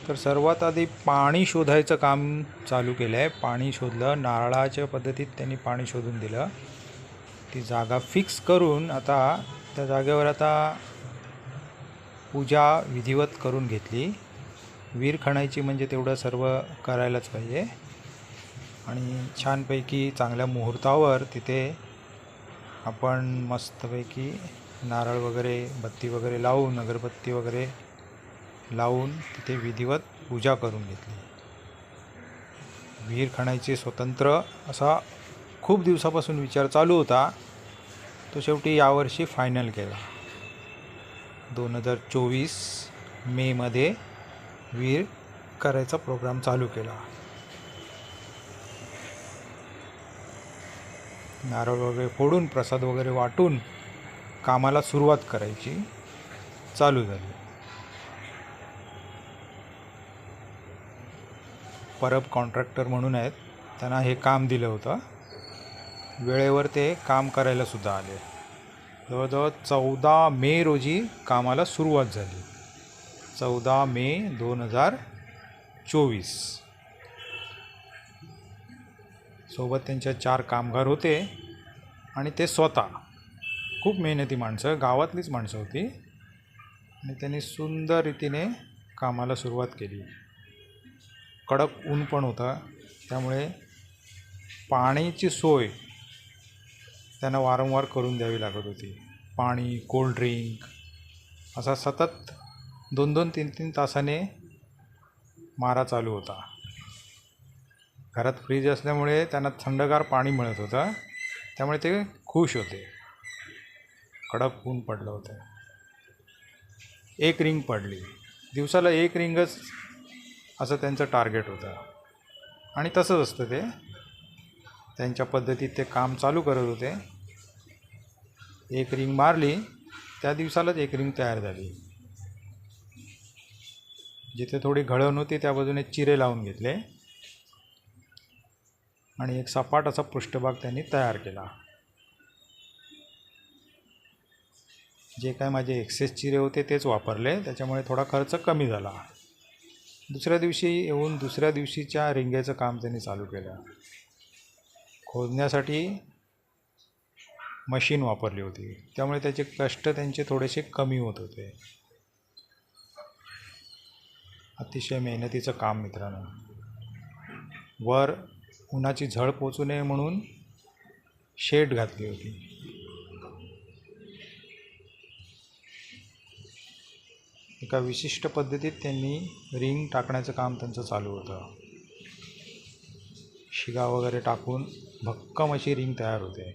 तर सर्वात आधी पाणी शोधायचं काम चालू केलं आहे. पाणी शोधलं, नारळाच्या पद्धतीत त्यांनी पाणी शोधून दिलं. ती जागा फिक्स करून आता त्या जागेवर आता पूजा विधिवत करून घेतली. विहीर खणायची म्हणजे तेवढं सर्व करायलाच पाहिजे. आणि छानपैकी चांगल्या मुहूर्तावर तिथे आपण मस्तपैकी नारळ वगैरे, बत्ती वगैरे लावून, अगरबत्ती वगैरे लावून तिथे विधिवत पूजा करून घेतली. विहीर खणायची स्वतंत्र असा खूप दिवसापासून विचार चालू होता. तो शेवटी यावर्षी फायनल केला. 2024 मेमध्ये विहीर करायचा प्रोग्राम चालू केला. नारळ वगैरे फोडून, प्रसाद वगैरे वाटून कामाला सुरुवात करायची चालू झाली. परब कॉन्ट्रॅक्टर म्हणून आहेत, त्यांना हे काम दिलं होतं. वेळेवर ते काम करायला सुद्धा आले. जवळजवळ 14 मे रोजी कामाला सुरुवात झाली. 14 मे 2024. सोबत त्यांच्या 4 कामगार होते आणि ते स्वतः खूप मेहनती माणसं, गावातलीच माणसं होती. आणि त्यांनी सुंदर रीतीने कामाला सुरुवात केली. कडक ऊन पण होतं, त्यामुळे पाण्याची सोय त्यांना वारंवार करून द्यावी लागत होती. पाणी, कोल्ड ड्रिंक असा सतत 2-2, 3-3 तासाने मारा चालू होता. घरात फ्रीज असल्यामुळे त्यांना थंडगार पाणी मिळत होतं, त्यामुळे ते खुश होते. कडक ऊन पडलं होतं. 1 रिंग पडली, दिवसाला 1 रिंगच असं त्यांचं टार्गेट होतं. आणि तसंच असतं, ते त्यांच्या पद्धतीत ते काम चालू करत होते. 1 रिंग मारली, त्या दिवसालाच 1 रिंग तयार झाली. जिथे थोडी घळण होती त्या बाजूने चिरे लावून घेतले आणि एक सपाट असा पृष्ठभाग त्यांनी तयार केला. जे काय माझे एक्सेस चिरे होते तेच वापरले, त्याच्यामुळे थोडा खर्च कमी झाला. दुसऱ्या दिवशी येऊन दुसऱ्या दिवशीच्या रिंगेचं काम त्यांनी चालू केलं. खोदण्यासाठी मशीन वापरली होती, त्यामुळे त्याचे कष्ट त्यांचे थोडेसे कमी होत होते. अतिशय मेहनतीचं काम मित्रांनो. वर उन्हाची झळ पोचू नये म्हणून शेड घातली होती. एका विशिष्ट पद्धतीत त्यांनी रिंग टाकण्याचं काम त्यांचं चालू होतं. शिगा वगैरे टाकून भक्कम अशी रिंग तयार होते.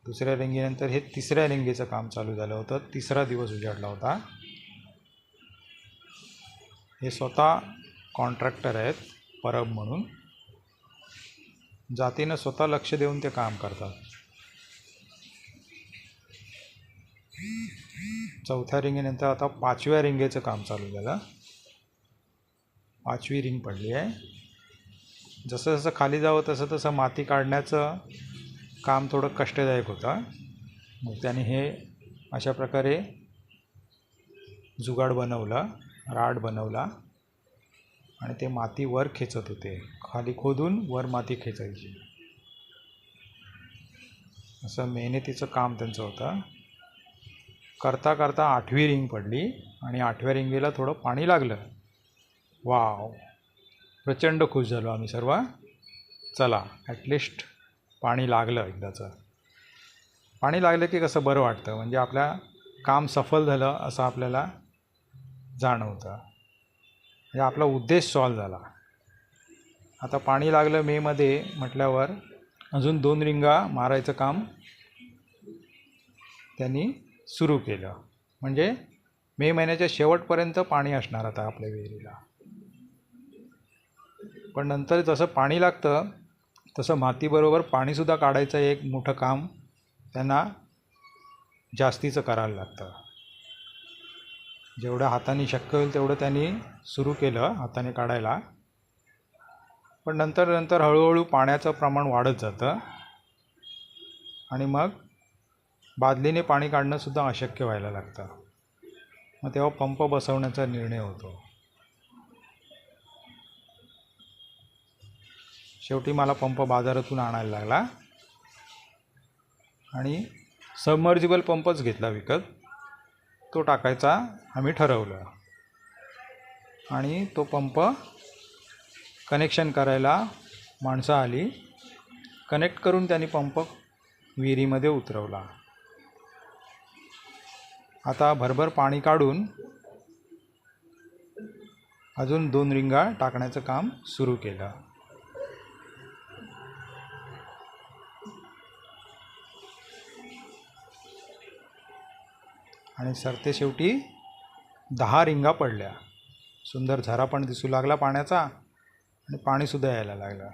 दुसऱ्या रिंगीनंतर हे तिसऱ्या रिंगीचं काम चालू झालं होतं. 3रा दिवस उजाडला होता. हे स्वतः कॉन्ट्रॅक्टर आहेत परब म्हणून. जातीनं स्वतः लक्ष देऊन ते काम करतात. 4थ्या रिंगीनंतर आता 5व्या रिंगेचं काम चालू झालं. 5वी रिंग पडली आहे. जसं जसं खाली जावं तसं तसं माती काढण्याचं काम थोडं कष्टदायक होतं. मग त्याने हे अशा प्रकारे जुगाड बनवलं, राड बनवला आणि ते माती वर खेचत होते. खाली खोदून वर माती खेचायची. असं मेहनतीचं काम त्यांचं होतं. करता करता 8वी रिंग पडली आणि 8व्या रिंगीला थोडं पाणी लागलं. वाव, प्रचंड खुश झालो आम्ही सर्व. चला, ॲटलिस्ट पाणी लागलं एकदाचं. पाणी लागलं की कसं बरं वाटतं, म्हणजे आपल्या काम सफल झालं असं आपल्याला जाणवतं. म्हणजे आपला उद्देश सॉल्व झाला. आता पाणी लागलं मेमध्ये म्हटल्यावर अजून 2 रिंगा मारायचं काम त्यांनी सुरू केलं. म्हणजे मे महिन्याच्या शेवटपर्यंत पाणी असणार आता आपल्या विहिरीला. पण नंतर जसं पाणी लागतं तसं मातीबरोबर पाणीसुद्धा काढायचं एक मोठं काम त्यांना जास्तीचं करायला लागतं. जेवढं हाताने शक्य होईल तेवढं त्यांनी सुरू केलं हाताने काढायला. पण नंतर हळूहळू पाण्याचं प्रमाण वाढत जातं आणि मग बादलीने पाणी काढणंसुद्धा अशक्य व्हायला लागतं. मग तेव्हा पंप बसवण्याचा निर्णय होतो. शेवटी मला पंप बाजारातून आणायला लागला आणि सबमर्जिबल पंपच घेतला विकत. तो टाकायचा आम्ही ठरवलं आणि तो पंप कनेक्शन करायला माणसं आली. कनेक्ट करून त्यांनी पंप विहिरीमध्ये उतरवला. आता भरभर पाणी काढून अजून 2 रिंगा टाकण्याचं काम सुरू केलं. आणि सरते शेवटी 10 रिंगा पडल्या. सुंदर झरा पण दिसू लागला पाण्याचा आणि पाणीसुद्धा यायला लागलं.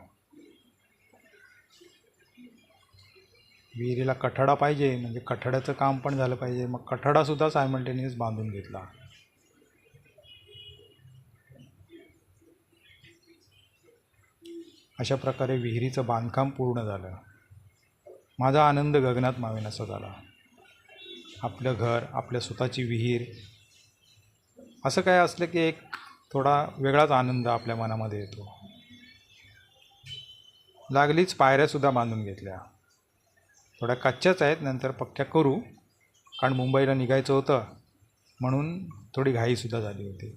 विहिरीला कठडा पाहिजे, म्हणजे कठड्याचं काम पण झालं पाहिजे. मग कठडासुद्धा सायमल्टेनियस बांधून घेतला. अशा प्रकारे विहिरीचं बांधकाम पूर्ण झालं. माझा आनंद गगनात मावेनासा झाला. आपलं घर, आपल्या स्वतःची विहीर, असं काय असलं की एक थोडा वेगळाच आनंद आपल्या मनामध्ये येतो. लागलीच पायऱ्यासुद्धा बांधून घेतल्या. थोड्या कच्च्याच आहेत, नंतर पक्क्या करू, कारण मुंबईला निघायचं होतं म्हणून थोडी घाईसुद्धा झाली होती.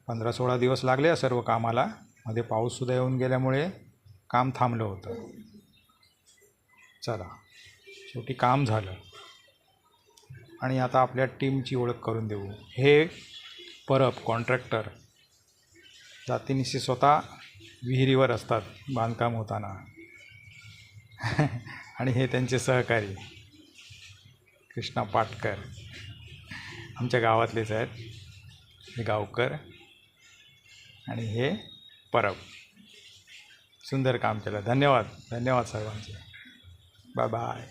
15-16 दिवस लागले या सर्व कामाला. मध्ये पाऊससुद्धा येऊन गेल्यामुळे काम थांबलं होतं. चला, शेवटी काम झालं आणि आता आपल्या टीमची ओळख करून देऊ. हे परब कॉन्ट्रॅक्टर जातीनिशी स्वतः विहिरीवर असतात बांधकाम होताना. आणि हे त्यांचे सहकारी कृष्णा पाटकर, आमच्या गावातलेच आहेत. हे गावकर आणि हे परब. सुंदर काम केलं. धन्यवाद, धन्यवाद सर्वांचे. Bye bye.